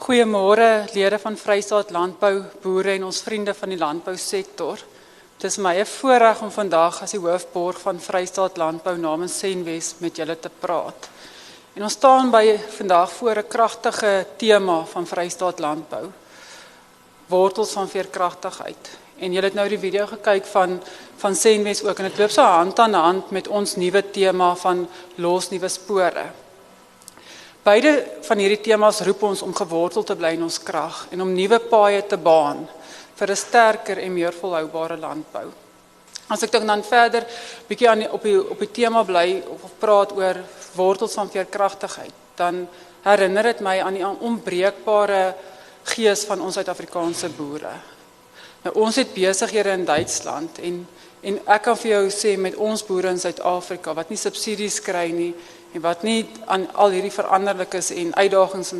Goeiemôre lede van Vrystaat Landbou, boere en ons vriende van die landbousektor. Het is my 'n voorreg om vandag as die hoofborg van Vrystaat Landbou namens Senwes met julle te praat. En ons staan vandag voor 'n kragtige tema van Vrystaat Landbou. Wortels van veerkragtigheid. En julle het nou die video gekyk van Senwes ook en dit loop so hand aan hand met ons nuwe tema van los nuwe spore. Beide van hierdie temas roep ons om geworteld te bly in ons krag en om nuwe paaie te baan vir 'n sterker en meer volhoubare landbou. As ek dan verder bietjie op die tema bly of praat oor wortels van veerkragtigheid, dan herinner dit my aan die onbreekbare gees van ons Suid-Afrikaanse boere. Nou, ons het besighede in Duitsland en ek kan vir jou sê met ons boere in Suid-Afrika wat nie subsidies kry nie en wat nie aan al hierdie veranderlikes en uitdagings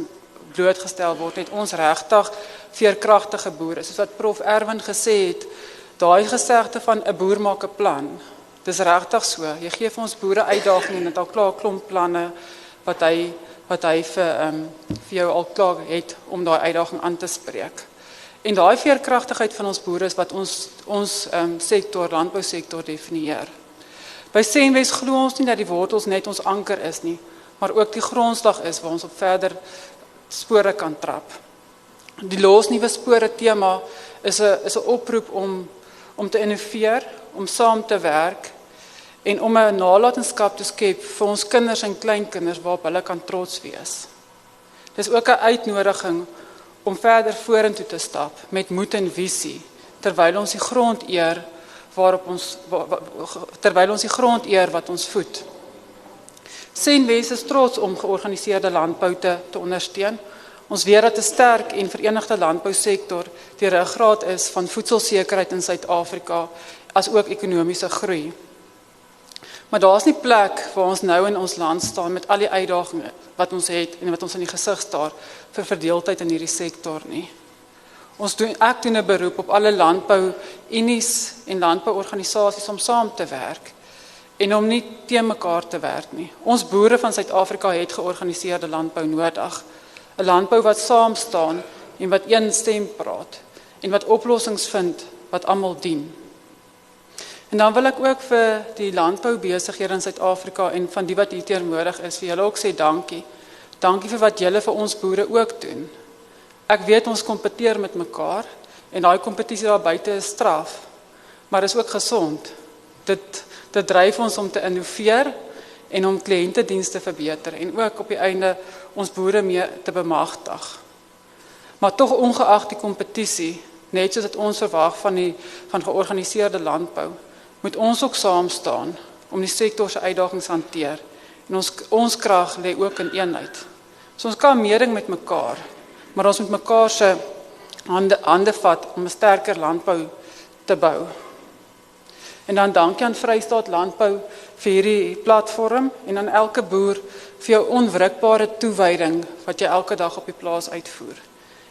blootgestel word, het ons regtig veerkragtige boere. Soos wat Prof Erwin gesê het, daai gesegde van 'n boer maak 'n plan. Dis regtig so. Jy gee vir ons boere uitdagings en dit al klaar 'n klomp planne wat hy vir jou al klaar het om daai uitdaging aan te spreek. En daai veerkragtigheid van ons boere is wat ons sektor, landbousektor definieer. By Senwes glo ons nie dat die wortels net ons anker is nie, maar ook die grondslag is waar ons op verder spore kan trap. Die los nuwe spore tema is 'n oproep om te innoveer, om saam te werk en om 'n nalatenskap te skep vir ons kinders en kleinkinders waarop hulle kan trots wees. Dis ook 'n uitnodiging om verder vorentoe te stap met moed en visie terwyl ons die grond eer wat ons voed. Senwes is trots om georganiseerde landbou te ondersteun. Ons weet dat 'n sterk en verenigde landbousektor die ruggraat is van voedselsekerheid in Suid-Afrika as ook ekonomiese groei. Maar daar's nie plek waar ons nou in ons land staan met al die uitdagings wat ons het en wat ons in die gesig staar vir verdeeldheid in hierdie sektor nie. Ek doen 'n beroep op alle landbouunies en landbouorganisasies om saam te werk en om nie teen mekaar te werk nie. Ons boere van Suid-Afrika het georganiseerde landbou nodig. 'n Landbou wat saam staan en wat een stem praat en wat oplossings vind wat almal dien. En dan wil ek ook vir die landboubesighede in Suid-Afrika en van die wat hier teenwoordig is, vir julle ook sê dankie. Dankie vir wat julle vir ons boere ook doen. Ek weet ons kompeteer met mekaar en daai kompetisie daar buite is straf, maar is ook gesond. Dit dryf ons om te innoveer en om kliëntediens te verbeter en ook op die einde ons boere meer te bemagtig. Maar tog ongeag die kompetisie, net soos dit ons verwag van georganiseerde landbou, moet ons ook saam staan om die sektor se uitdagings hanteer en ons krag lê ook in eenheid. So ons kan meeding met mekaar, maar ons moet mekaar se hande vat om 'n sterker landbou te bou. En dan dankie aan Vrystaat Landbou vir hierdie platform en aan elke boer vir jou onwrikbare toewyding wat jy elke dag op die plaas uitvoer.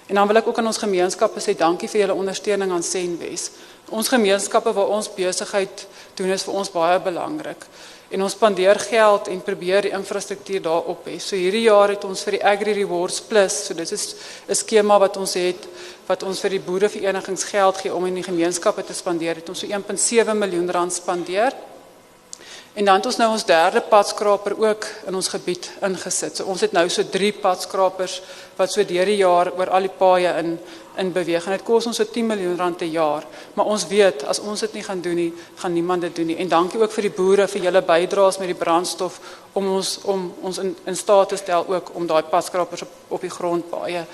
En dan wil ek ook aan ons gemeenskappe sê dankie vir julle ondersteuning aan Senwes. Ons gemeenskappe waar ons besigheid doen is vir ons baie belangrik. En ons spandeer geld en probeer die infrastruktuur daarop hê. So hierdie jaar het ons vir die Agri Rewards Plus, so dit is 'n skema wat ons het wat ons vir die boereverenigings geld gee om in die gemeenskappe te spandeer. Het ons so 1.7 miljoen rand spandeer. En dan het ons nou ons derde padskraper ook in ons gebied ingesit. So ons het nou so 3 padskrapers wat so deur die jaar oor al die paaie in beweeg. En dit kos ons so 10 miljoen rand per jaar. Maar ons weet, as ons dit nie gaan doen nie, gaan niemand dit doen nie. En dankie ook vir die boere vir julle bydraes met die brandstof om ons in staat te stel ook om daai padskrapers op die grondpaaie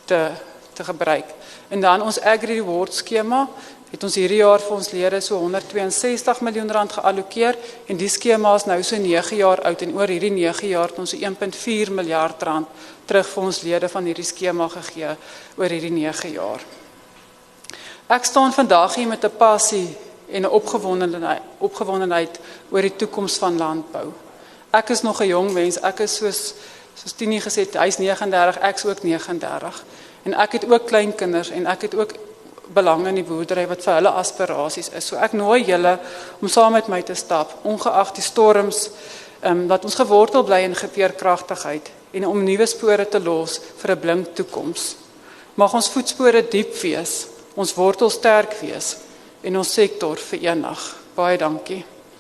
te gebruik. En dan ons Agri Rewards skema het ons hierdie jaar vir ons lede so 162 miljoen rand geallokeer en die skema is nou so 9 jaar oud en oor hierdie 9 jaar het ons so 1.4 miljard rand terug vir ons lede van hierdie skema gegee oor hierdie 9 jaar. Ek staan vandag hier met 'n passie en 'n opgewondenheid oor die toekoms van landbou. Ek is nog 'n jong mens, ek is soos Tini gesê, hy's 39, ek's ook 39. En ek het ook kleinkinders en ek het ook belang in die boerdery wat vir hulle aspirasies is. So ek nooi julle om saam met my te stap, ongeag die storms, dat ons gewortel bly in veerkragtigheid en om nuwe spore te los vir 'n blink toekoms. Mag ons voetspore diep wees, ons wortels sterk wees en ons sektor verenig. Baie dankie.